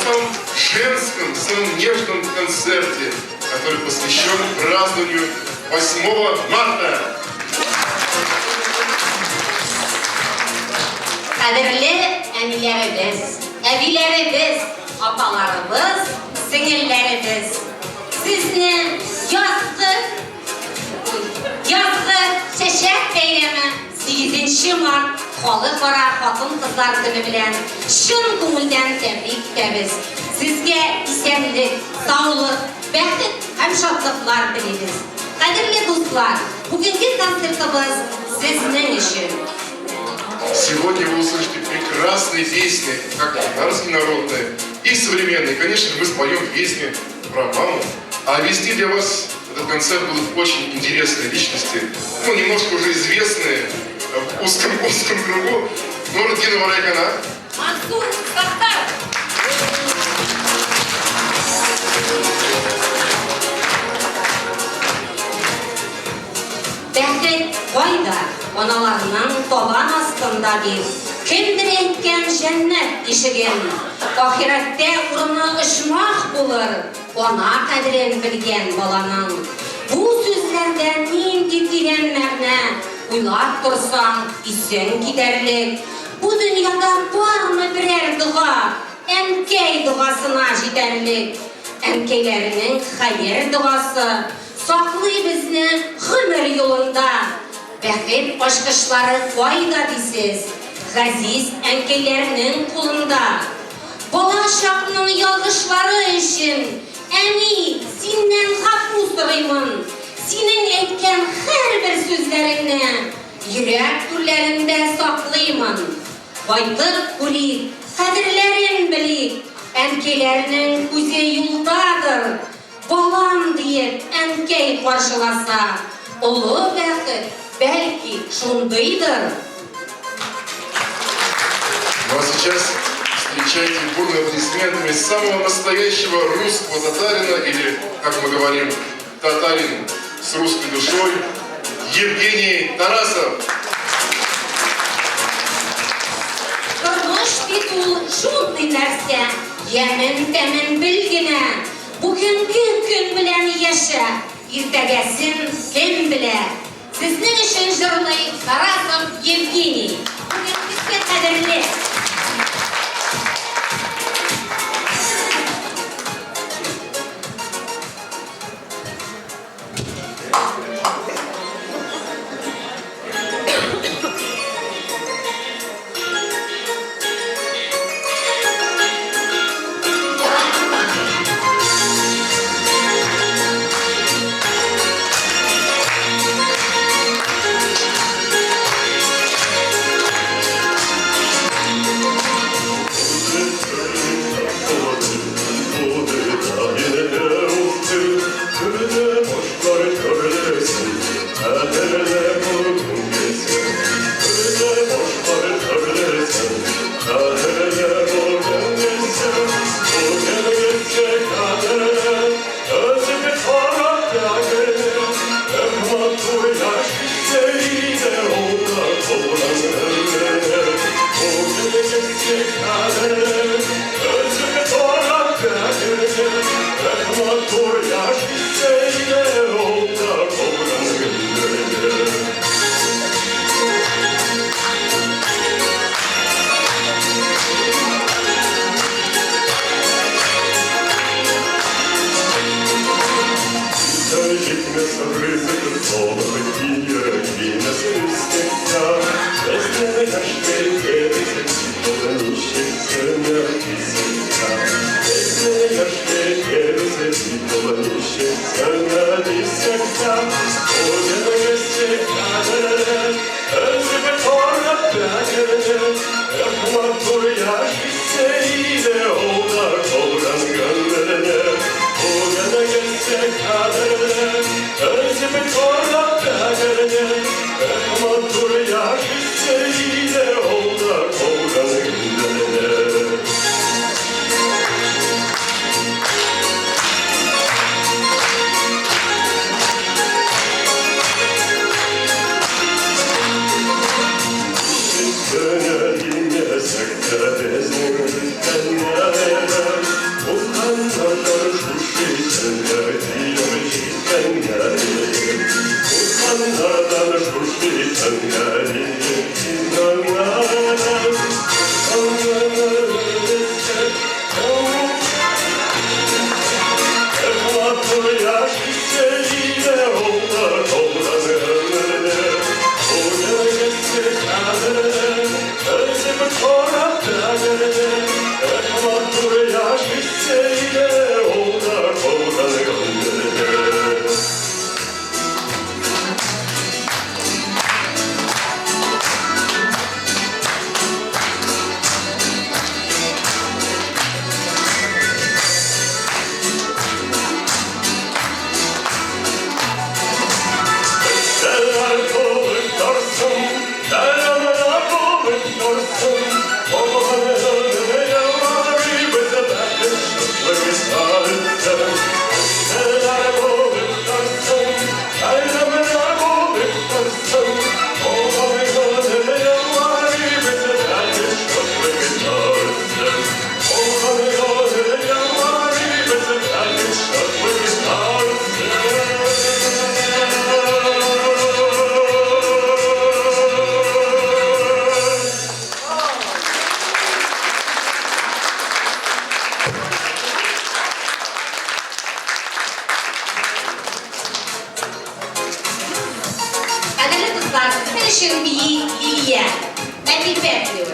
самом женском, самом нежном концерте, который посвящен празднованию 8 марта. Kadirli emilerimiz, evilerimiz, apalarımız, singillerimiz, sizni yazgı çeşek beyremi 8 Mart Xalqaro Xotin Qizlar kuni bilan chin ko'ngildan tabrik etamiz. Sizga isamlik, sog'lik, baxt ham shodliklar tilaymiz. Qadrli do'stlar, bugungi konsertimiz sizning uchun. Сегодня вы услышите прекрасные песни, как татарские народные и современные. Конечно, мы споем песни про маму. А вести для вас этот концерт будут очень интересные личности, ну, немножко уже известные в узком кругу. Нурдинова Райкана. Мансур Сахтар. Бәхет қайда, аналарының табан астында bir, kimdir etken cennet işigen, ahirette urunu ışmaq bulur, ona kadrin bilgen balanın. Bu sözlerden neydi diyen məğne, uylap dursan isen giderlik. Bu dünyada var mı birer dua, emkey duasına giderlik. Emkeylerinin hayır duası, saklay bizni ömür yolunda. Bәхет aşkışları fayda disiz, Gaziz enkeylerinin kulunda. Bolacağının yalgışları için, Emi, sinden hak muzdurayım. Senin etken her bir sözlerini, yürek türlerinde saklayım. Baytık kulik, kadirlerin bilik, enkeylerinin kuzey yoldadır. Balam deyip enkey karşılasa, ulu bәхет belki şundaydır. Ну а сейчас встречайте бурными аплодисментами самого настоящего русского татарина, или, как мы говорим, татарин с русской душой, Евгений Тарасов. Durmuş bir ul şunday нәрсе, yemin temin bilgine. Bugünkü gün bilen yaşa, irtegesin kim bile. Sizning için jırlay Tarasov Евгений. Bugün bizga qadrli. Finition B, Lilia. Let me back you.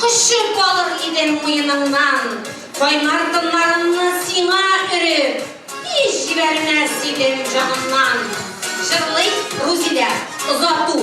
Kuşup alır idin mıyınından, koynardınlarını sina ürüp, hiç vermezsidin canından. Жырлый Рузиля, ұзату.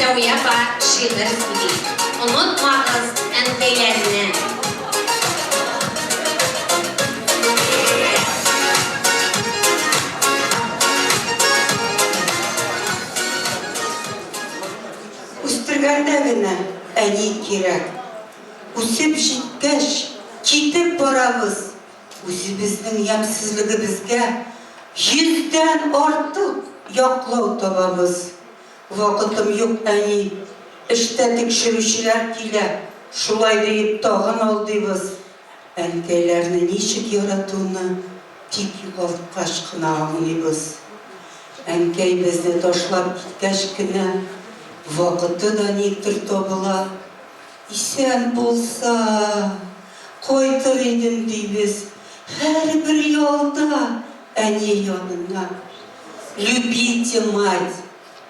Şevya ve Şilir gibi. Unutmağız endelerini. Үстергәндә генә әни кирәк. Үсеп җиткәч, китеп барабыз. Үзебезнең ямьсезлегебезгә 100дән артык яклау табабыз. Вакытым юк, әни. Эштә тикшерүчеләр килә. Шулай дип тагын алдыйбыз. Әнкәйләрне ничек яратуны тик югалткач кына аңлыйбыз. Әнкәй безне ташлап киткәч кенә вакыты да никтер табыла. Исән булса, кайтыр идем дибез. Һәрбер ялда әни янына. Любите мать,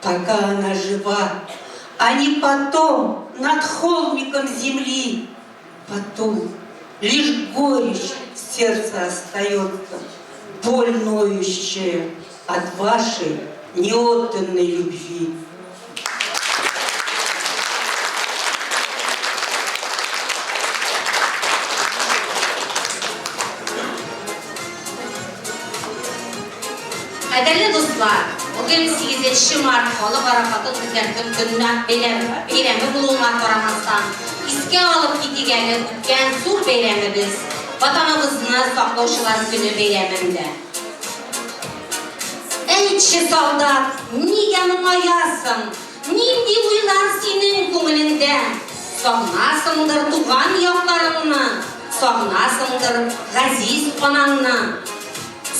пока она жива, а не потом над холмиком земли. Потом лишь горечь в сердце остается, боль ноющая от вашей неотданной любви. Kaderli dostlar, bugün 8 Mart Halkara Kadın Tükettim Günü'nün beyremi bulunmak varamazdan iske alıp gidigenin Gensur beyremi biz, vatanımızını saklaşılan günü beyreminde. Eyçi soldat, niye muayasın, nindi uylar senin kumulinde, soğnasındır tuğan yaklarını, soğnasındır gaziz ananını.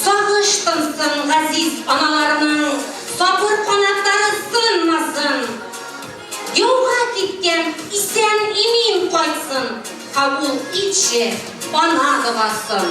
Sağıştınsın gaziz analarının, sabır kanatları sınmasın. Yolga gitken isen imin koysın, kabul içi bana kıvasın.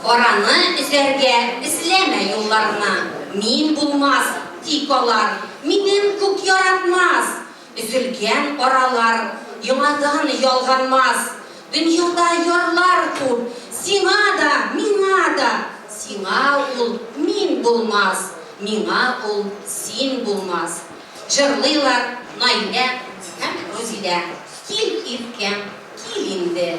Oranı üzerge izleme yollarına. Min bulmaz tikolar, minin kuk yaratmaz. Üzülgen oralar, yumadan yolganmaz. Dünyada yorlar tur, sina da, mina da. Sina ul min bulmaz, mina ul sin bulmaz. Jırlıylar Naile hem Rozile, kil irken kilinde.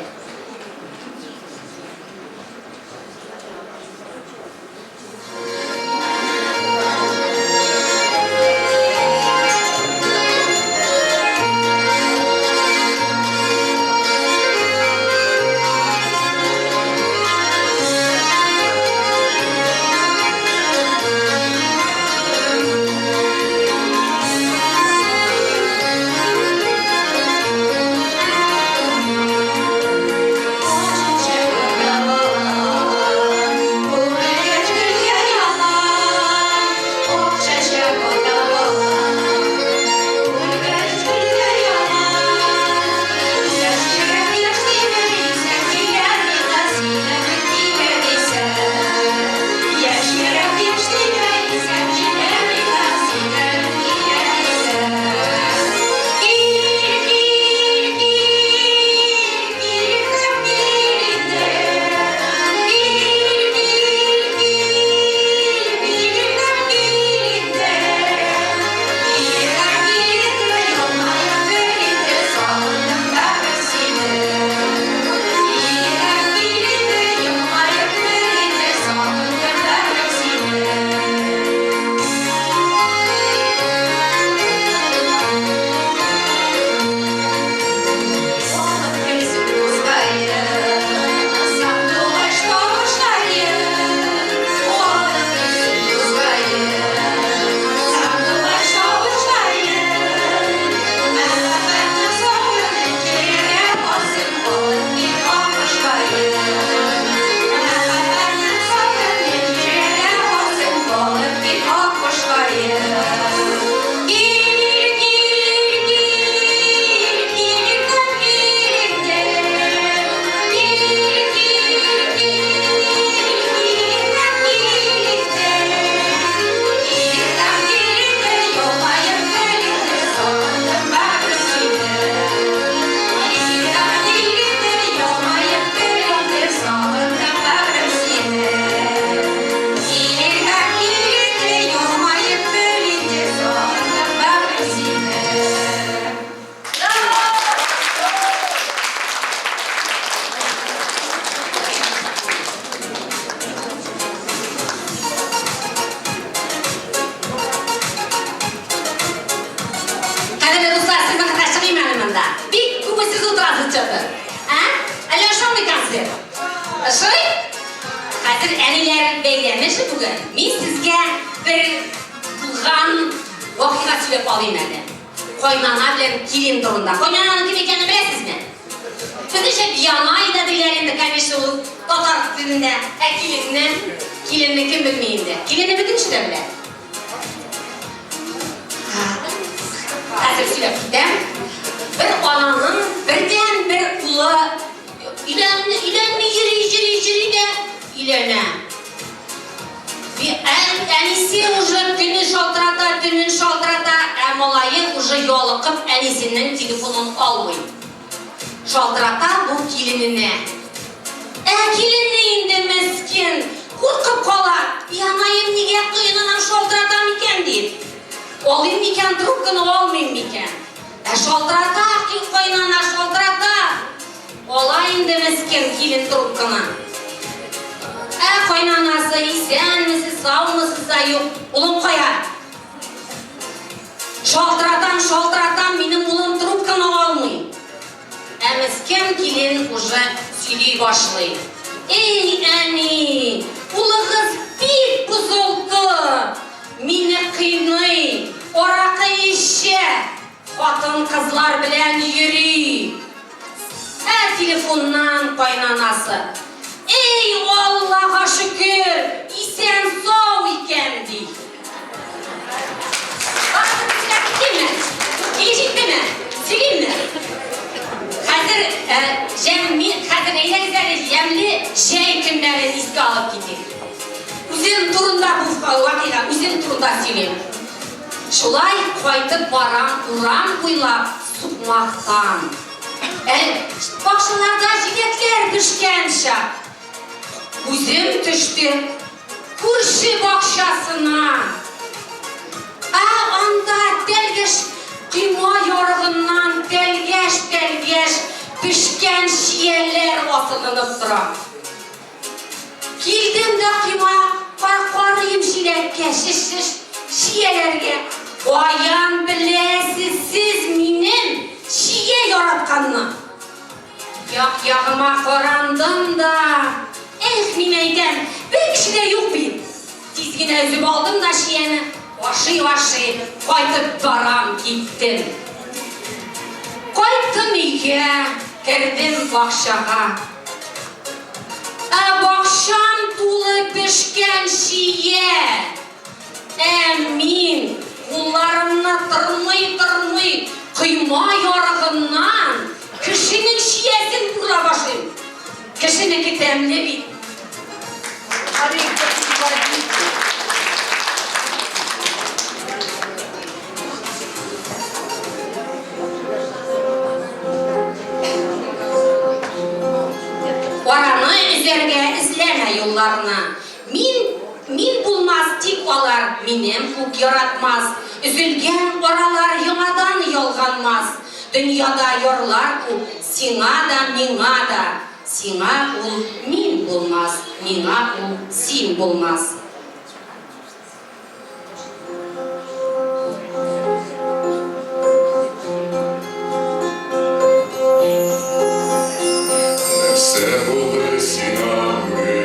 Мен sizge bir bulgan vakıya söylep alayım edim. Koynana bilen kilin turunda. Koynananın kim ekenini bilesiniz mi? Bizce Viyana idadelerinde, конечно, o Tatar dilinde kilini kim bilmeyindi. Kilini bütün işte bile. Hazır söylep gittim. Bir ananın birden bir ulu ilenme yürü de ilene. Әнisi уже түнін шалтырата, әмолайы уже yoluqып әнесінің телефонын алмай. Шалтырата бұл келініне. Келініне енді мәскен, қорқып қалар. Янайым неге қиынынан шалтыратам екен дейді. Олайым екен, трубканы олмайым екен. Шалтырата, қиынына шалтырата. Олай енді мәскен келін трубканы. Koynanası, isen misiniz, sağ mısınız, yok, ulum koyar. Şaltıratan, benim ulum trubkanı almayın. Emesken kilin уже söyley başlayın. Ey әni, ulağız bir buzuldu. Meni kıynay, orakı işe, hatın kızlar bilen yürü. Telefondan koynanası. Ey Allah'a şükür, isen sağ iken değil. Bakın size gittim mi? Gelecekti mi? Sileyim mi? Hazır Yemli şey kimlerin iske alıp gidiyor. Üzüm turunda bu vakıda, üzüm turunda söyleyeyim. Şulay koydu baran, uran buylap sıkmaktan. Bakşalarda jigitler pişken şak. Üzüm düştü, kurşu bakşasına. Anda delgeç, kıyma yorğundan delgeç pişken şiyeler asılınıp duran. Girdim de kıyma, parkarıyım şiletke, şiş şiyelerge. Oyan bilesiz siz minin şiye yaratkanına. Yağıma korandım da, mineyden bir kişi de yok bir. Dizgine üzüp aldım da şiyeni, vaşı koydup baram gittim. Koydum iyice, girdim bakşağa. Bakşam tulu pişken şiye. Emin, kullarımla tırmıy, kıyma yorğundan, kişinin şiyesin burada başım. Kişinin temli bir. Oranı üzerine izleme yollarına. Min bulmaz tik olar, minem kuk yaratmaz. Üzülgen oralar yamadan yolganmaz. Dünyada yorlar ku, sina da mina da. Sina ul min bulmaz, mina ul sin bulmaz. Sevgimde, sevgimde,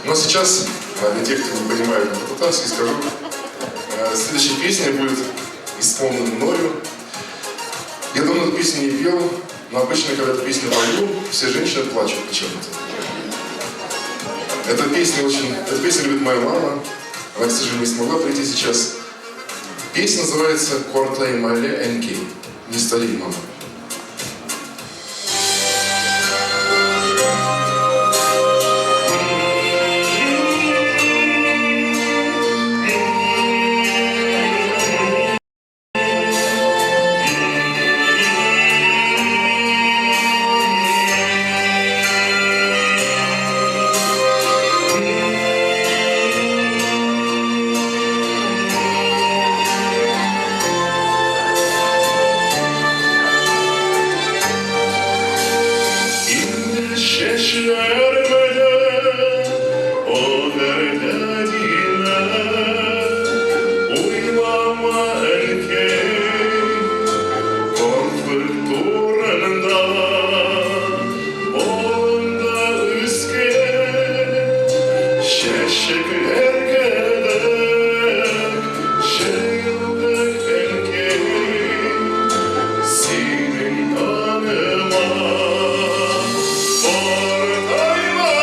Но сейчас, для тех, кто не понимает по-татарски, скажу, следующая песня будет исполнена мною. Я давно эту песню не пел, но обычно, когда эту песню пою, все женщины плачут почему-то. Эту песню любит моя мама. Она, к сожалению, не смогла прийти сейчас. Песня называется «Кортай Мале Энки». Не старей, мама. Senin anıma ortayma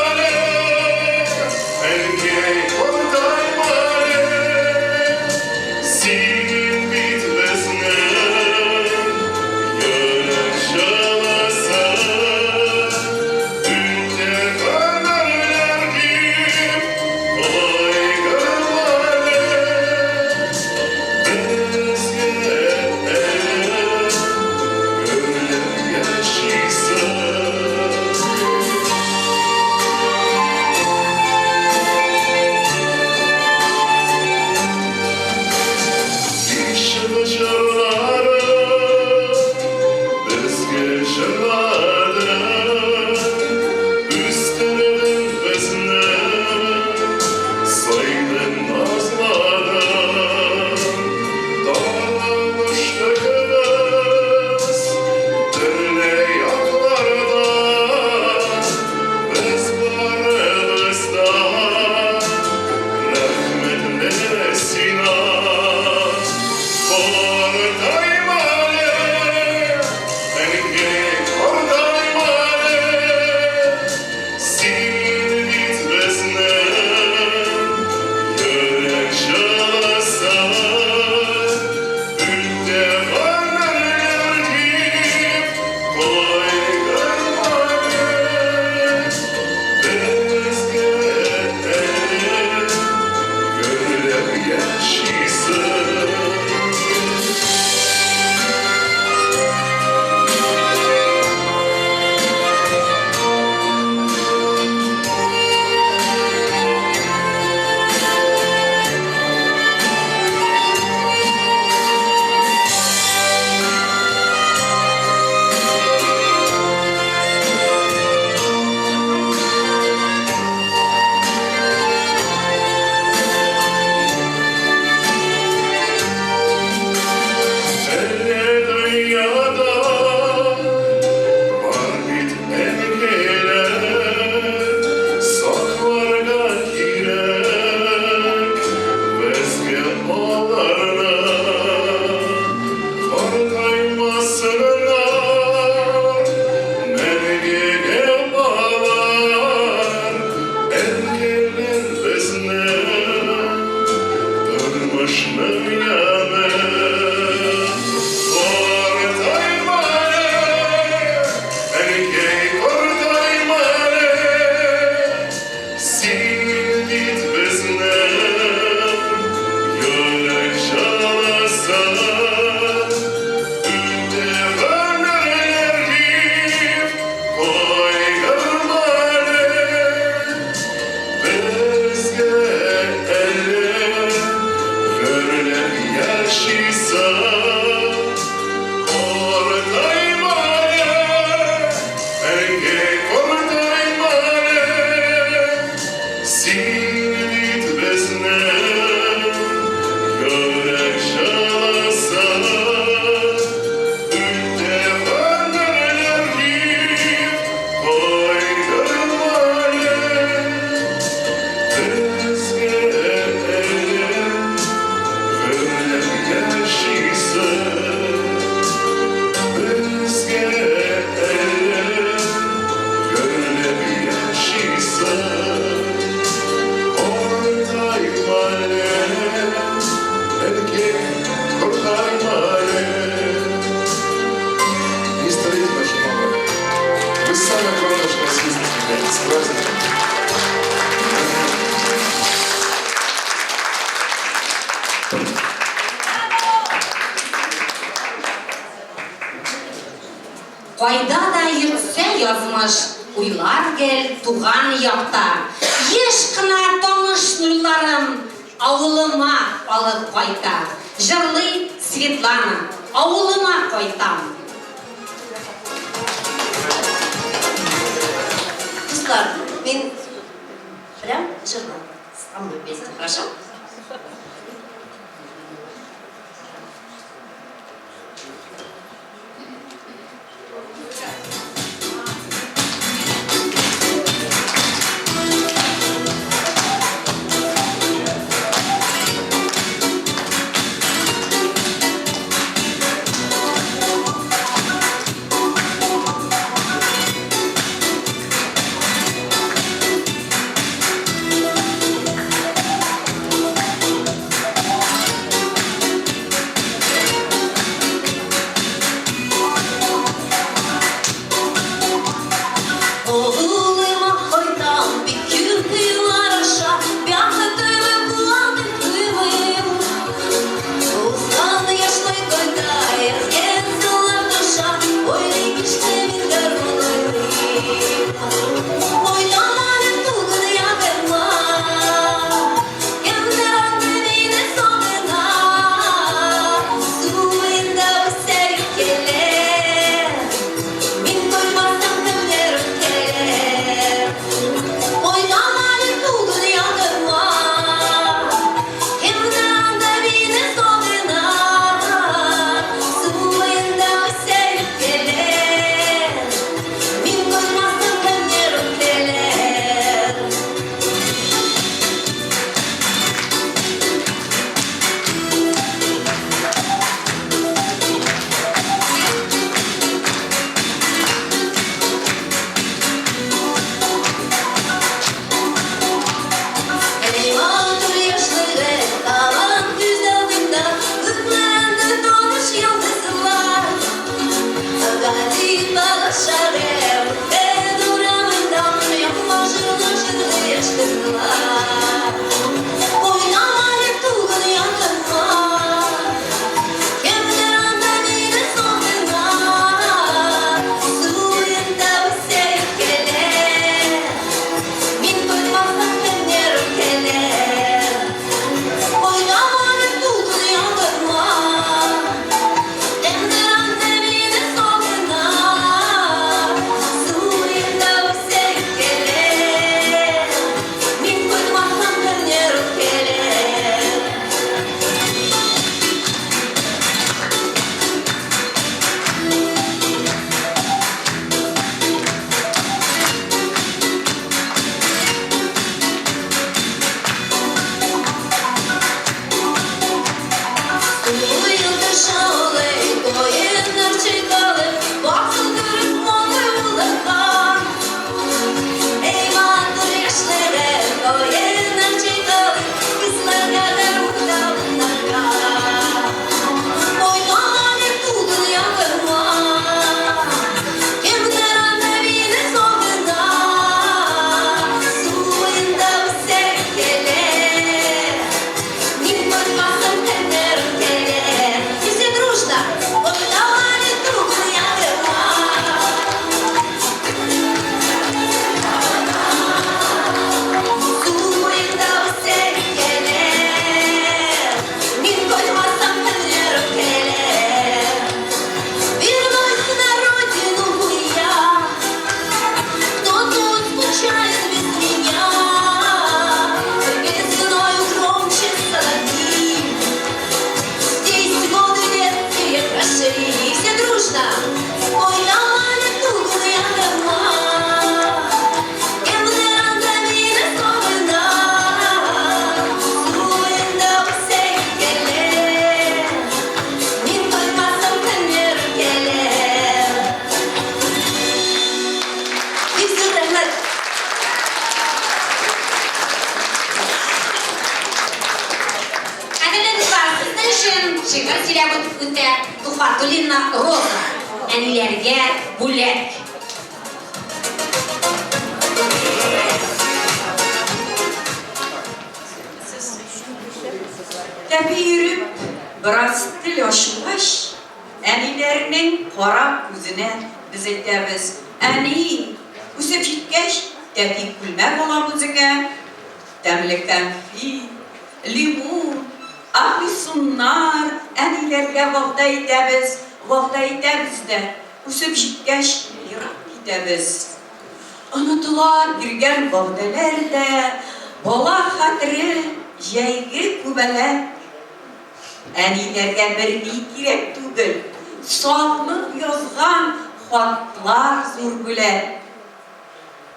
праздником. Кайда да йөрсә язмыш, уйлар гел туган якта. Еш кына таныш нурларым авылыма алып кайта. Җырлый Светлана, авылыма кайтам. Кызлар, мен прям жырлам. Самую песню, хорошо? Şeker silahı üte Tufatulina Rosa. Anilerge Bulek. Мәктәбе йөреп, biraz тел ачылгач, әниләрнең кара күзенә без әйтәбез: "Әни, үсеп җиткәч, тәти күлмәк алам үзеңә, тәмле кәнфит, лимон, апельсиннар", әниләргә вәгъдә итәбез дә, үсеп җиткәч, ерак китәбез. Онытыла биргән вәгъдәләр дә, бала хәтере җәйге күбәләк. Әниләргә бер ни кирәк түгел, сагынып язган хатлар зур бүләк.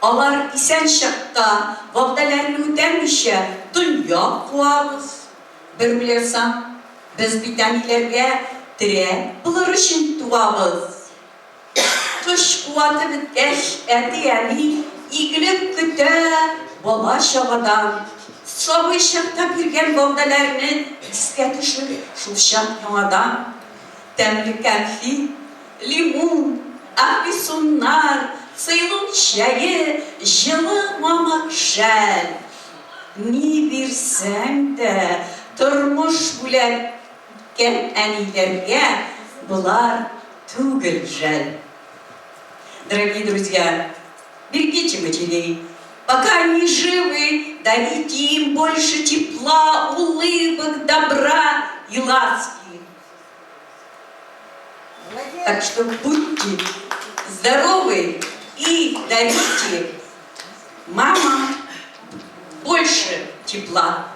Алар исән чакта вәгъдәләрне үтәмичә дөнья куабыз. Бер беләсәң, без бит әниләргә терәк булыр өчен туабыз. Кыш куаты беткәч, әти-әни игелек көтә бала чагадан. Сабый чакта биргән вәгъдәләрне искә төшер шул чак яңадан. Тәмле кәнфит, лимон, апельсиннар, Цейлон чәе, җылы мамак шәл. Ни бирсәң дә тормыш бүләккән әниләргә булар түгел жәл. Дорогие друзья, берегите матерей. Пока они живы, дарите им больше тепла, улыбок, добра и ласки. Так что будьте здоровы и дарите мамам больше тепла.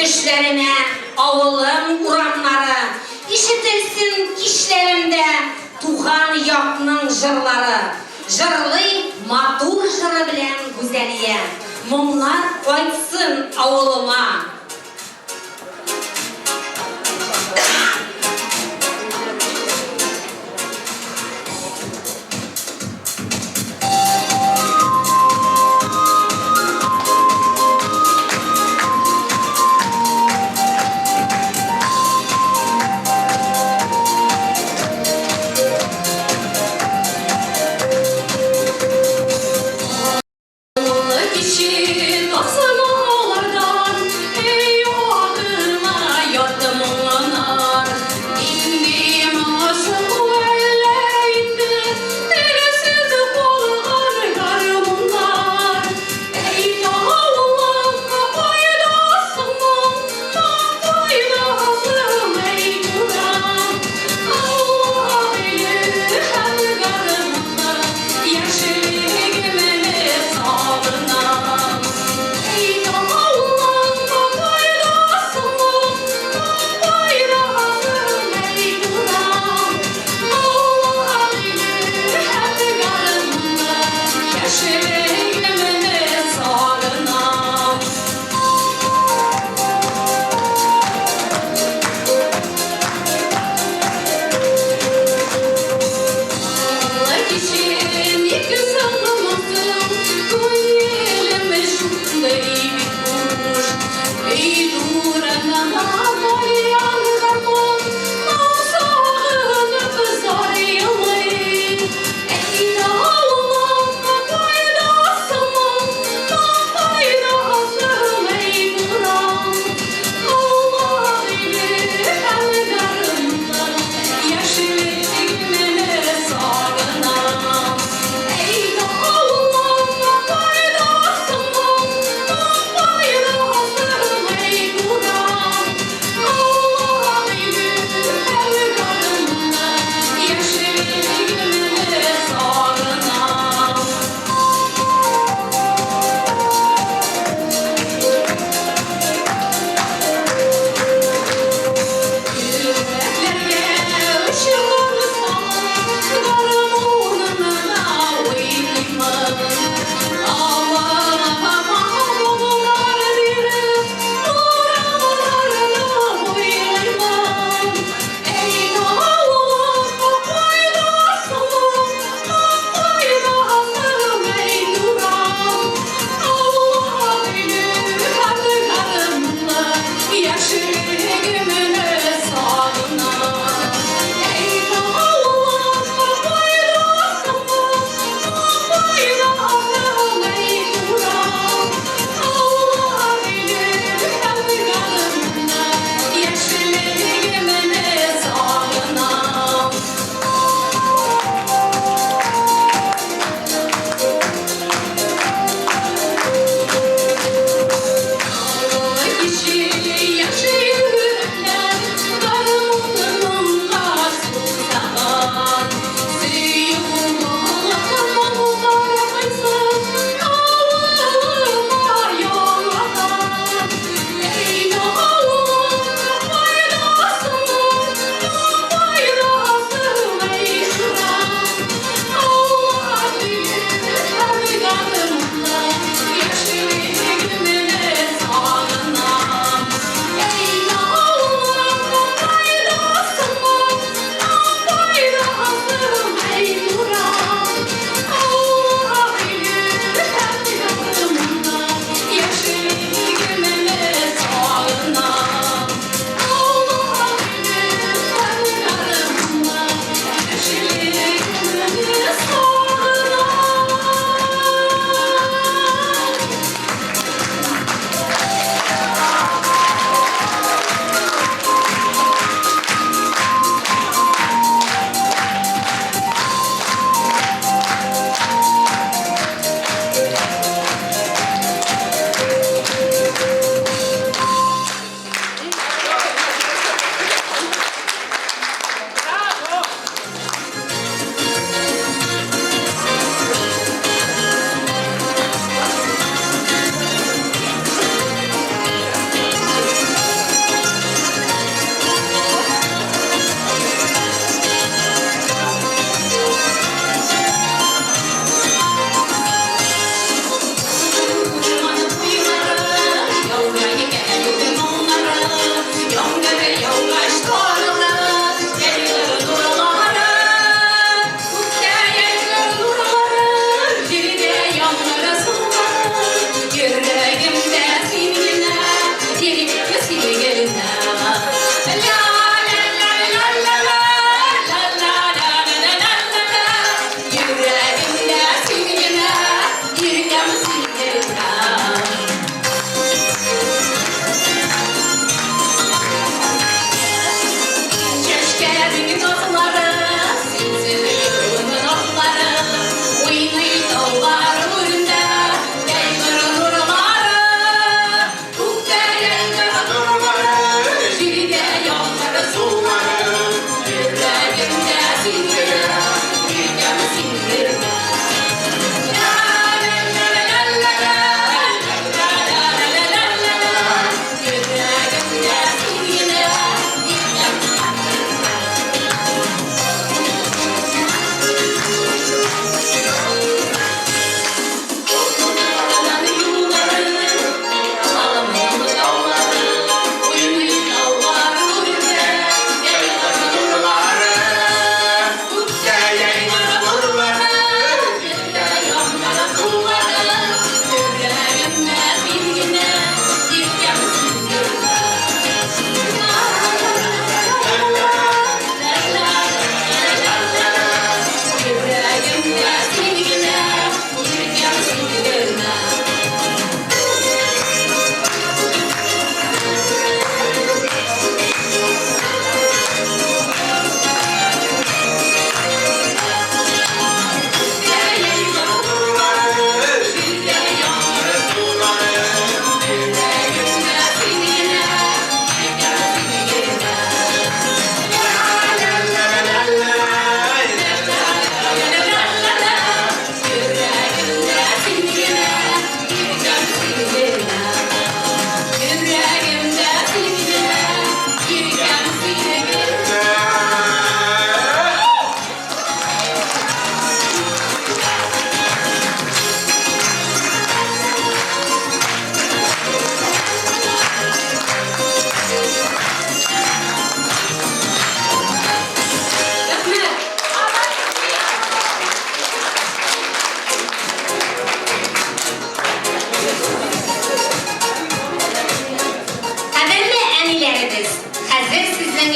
Düşlerime, avılım uğramları, işitilsin kişlerimde tuhan yakının jırları. Jırlı matur jırı bilen güzeliye, mumlar koytsın avılıma.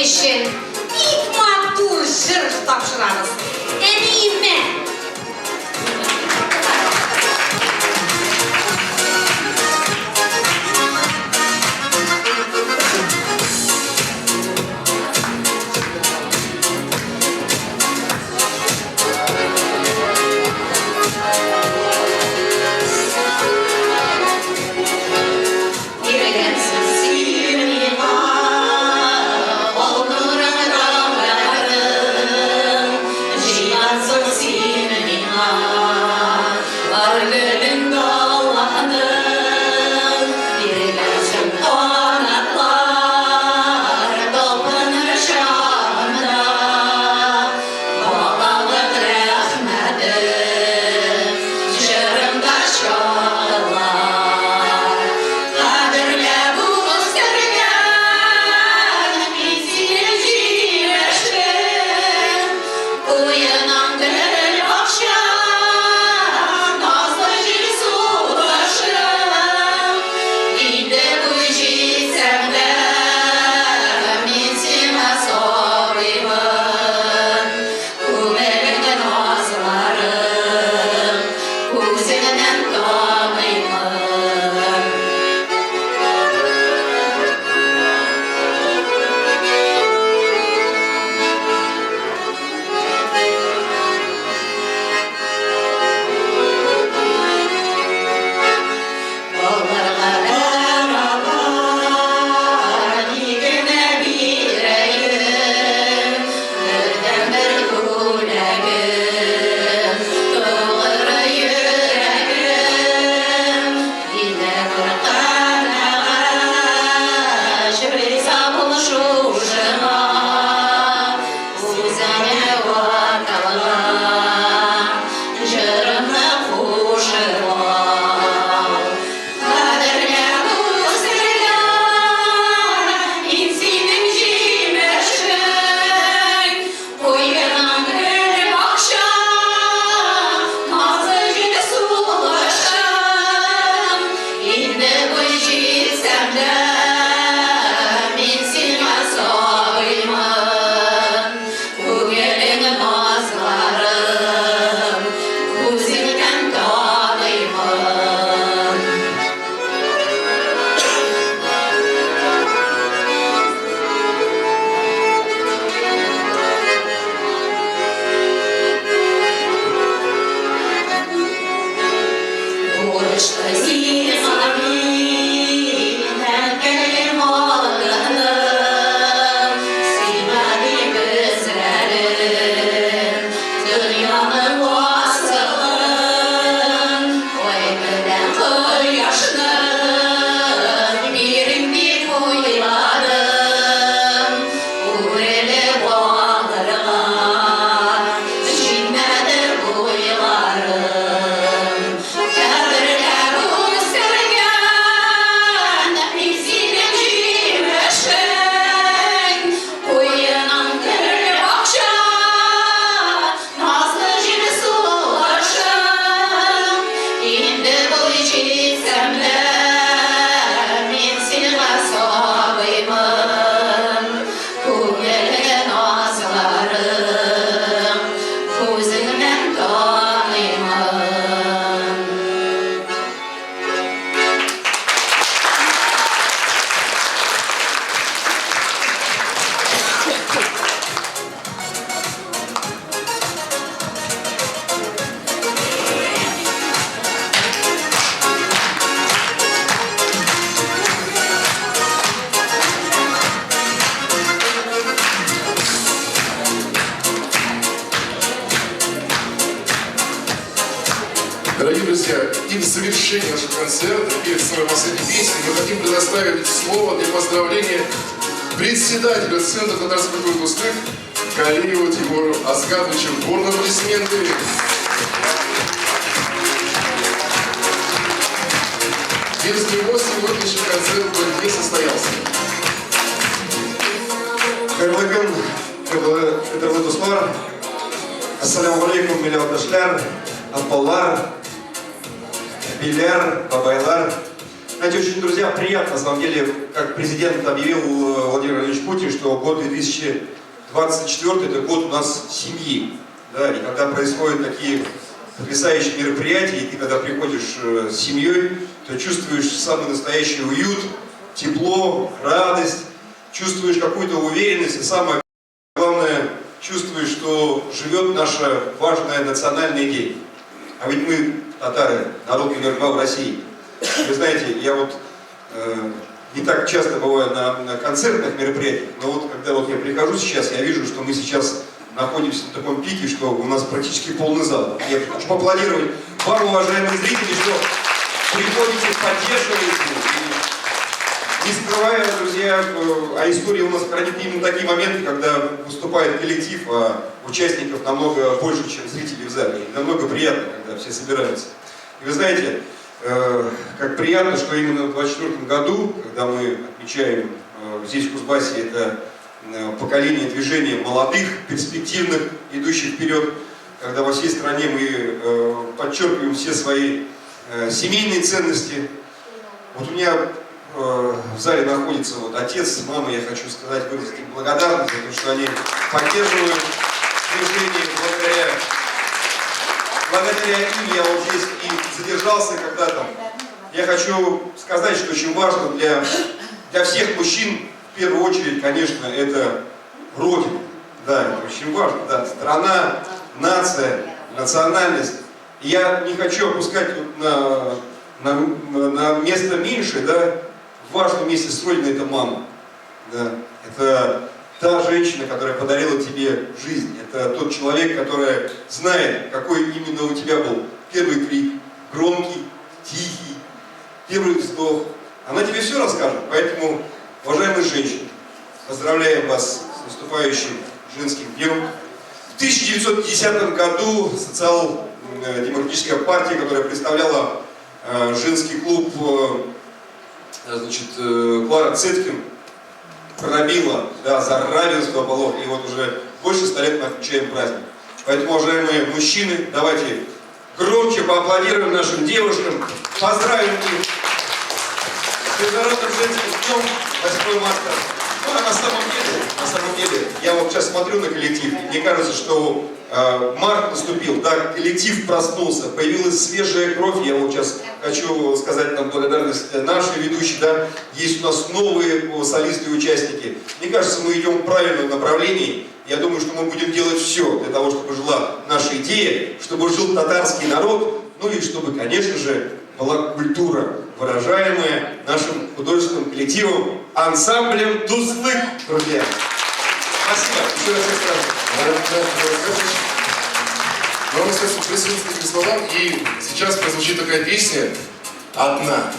үшін бик матур жыр тапшырамыз. Әмейме. Дорогие друзья, и в завершении нашего концерта, перед самой последней песней, мы хотим предоставить слово для поздравления председателю Центра татарской культуры Кустык Галиеву Тимуру Асгатовичу. Бурные аплодисменты. Без него сегодняшний концерт бы не состоялся. Хайырлы күн, кадерле дуслар. Ассаламу алейкум, милләттәшләр, апалар, биләр, бабайлар. Знаете, очень, друзья, приятно, на самом деле, как президент объявил Владимир Владимирович Путин, что год 2024 это год у нас семьи. Да, и когда происходят такие потрясающие мероприятия, и ты когда приходишь с семьей, то чувствуешь самый настоящий уют, тепло, радость, чувствуешь какую-то уверенность, и самое главное, чувствуешь, что живет наша важная национальная идея. А ведь мы, татары, народ номер 2 в России. Вы знаете, я вот не так часто бываю на концертных мероприятиях, но вот когда вот я прихожу сейчас, я вижу, что мы сейчас находимся на таком пике, что у нас практически полный зал. Я хочу поаплодировать вам, уважаемые зрители, что приходите, поддерживаете. И не скрывая, друзья, а история у нас хранит именно такие моменты, когда выступает коллектив, а участников намного больше, чем зрителей в зале. И намного приятно, когда все собираются. И вы знаете, как приятно, что именно в 2024 году, когда мы отмечаем здесь в Кузбассе это поколение движения молодых, перспективных, идущих вперед, когда во всей стране мы подчеркиваем все свои семейные ценности. Вот у меня в зале находится вот отец, мама, я хочу сказать, выразить им благодарность за то, что они поддерживают движение благодаря им я вот здесь и задержался когда-то. Я хочу сказать, что очень важно для всех мужчин, в первую очередь, конечно, это Родина. Да, это очень важно. Да. Страна, нация, национальность. И я не хочу опускать на место меньше, да, в важном месте с Родиной это мама. Да. Это та женщина, которая подарила тебе жизнь. Это тот человек, который знает, какой именно у тебя был первый крик, громкий, тихий, первый вздох. Она тебе все расскажет. Поэтому, уважаемые женщины, поздравляем вас с наступающим женским днем. В 1910 году социал-демократическая партия, которая представляла женский клуб, значит, Клара Цеткин, пробила, да, за равенство полов, и вот уже больше 100 лет мы отмечаем праздник. Поэтому, уважаемые мужчины, давайте громче поаплодируем нашим девушкам, поздравим их с Международным женским днем 8 марта. Ну, а на самом деле, я вот сейчас смотрю на коллектив, мне кажется, что март наступил, да, коллектив проснулся, появилась свежая кровь. Я вот сейчас хочу сказать нам благодарность нашей ведущей, да, есть у нас новые солисты и участники. Мне кажется, мы идем в правильном направлении. Я думаю, что мы будем делать все для того, чтобы жила наша идея, чтобы жил татарский народ, ну и чтобы, конечно же, была культура, выражаемая нашим художественным коллективом, ансамблем «Тузлык», друзья. Спасибо. Еще раз всех Но мы сейчас присутствуем к словам, и сейчас прозвучит такая песня одна,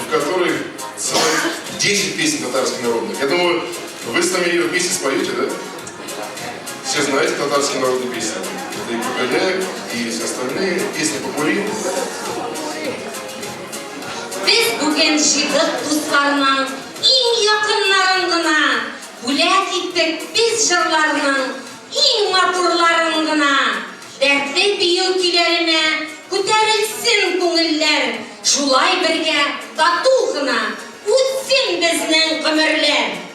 в которой целых 10 песен татарских народных. Я думаю, вы с нами эту песню споете, да? Все знаете татарские народные песни. Это и Кугаляк, и все остальные песни Бакури. Biz bugün жигит дусларның иң якыннарын гына бүләк иттек biz җырларның иң матурларын гына. Дәртле бию көйләренә күтәрелсен күңелләр, шулай бергә тату гына үтсен безнең гомерләр.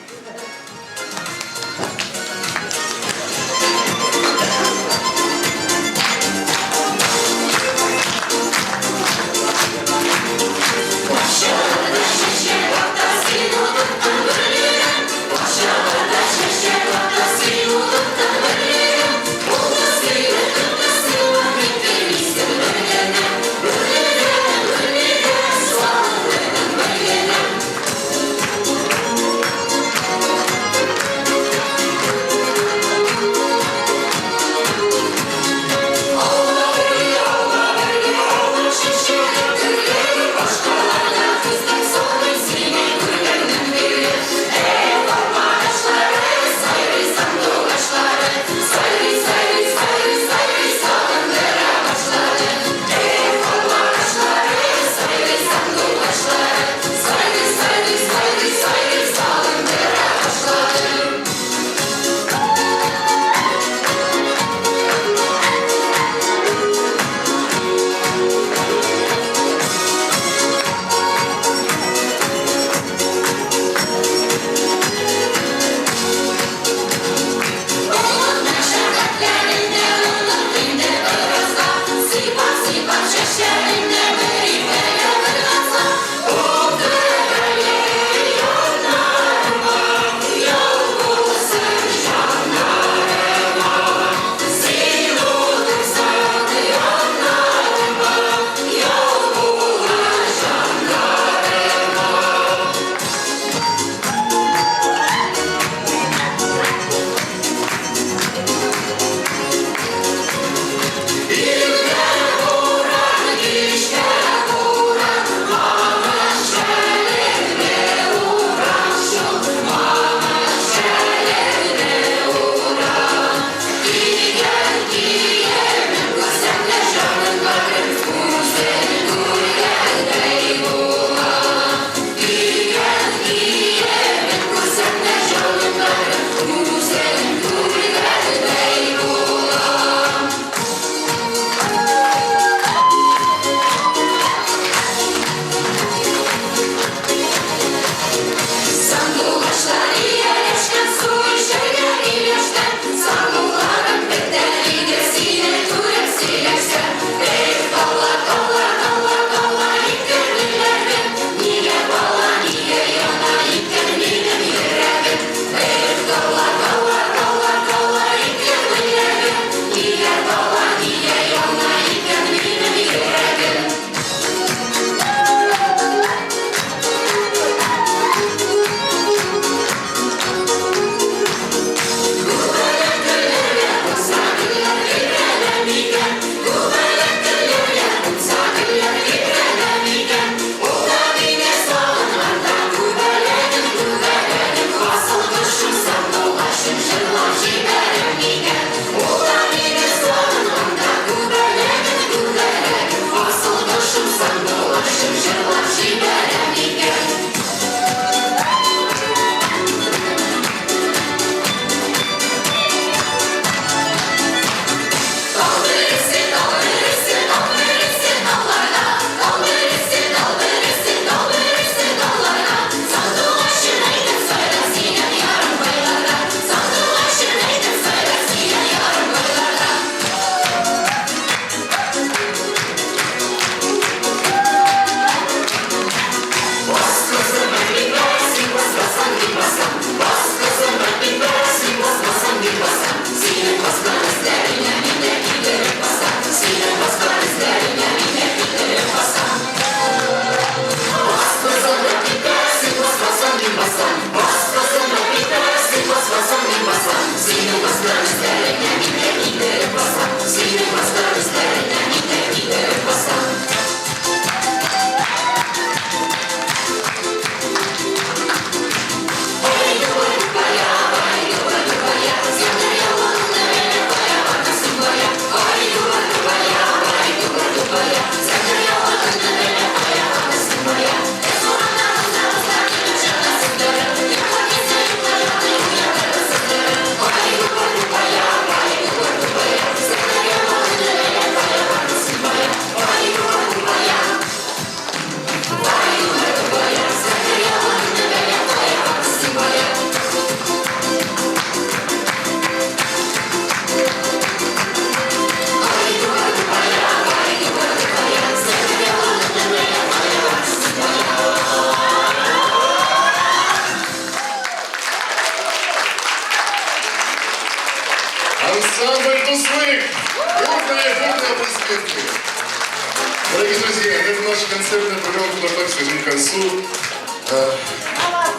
концертная программа подошла, к сожалению, к концу.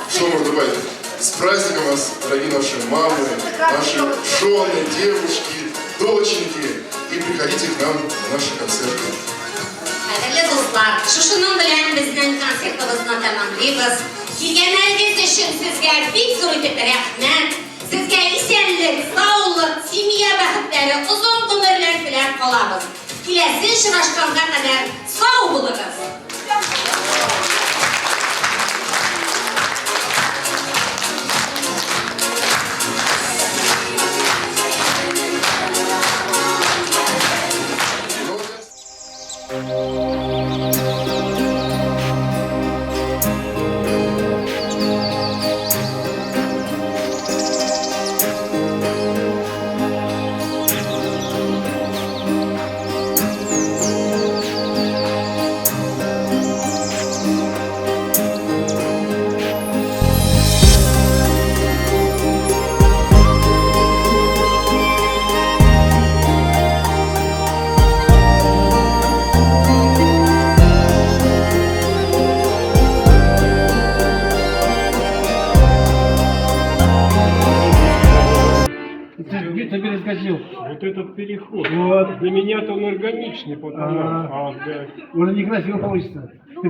Что можно добавить? С праздником вас, дорогие наши мамы, наши жены, девушки, доченьки. И приходите к нам на наши концерты. Qadrli do'stlar, shushining bilan bizning konsertimizni tamomlaymiz. Kelganingiz uchun sizga bek zo'r rahmat. Sizga esenlik, sog'lik, семья baxtlari, uzun umrlar tilab qolamiz. Kelasi uchrashgunga qadar sog' bo'linglar. Ты перескочил. Вот этот переход. Вот. Для меня-то он органичный, потому. Уже некрасиво получится. Ты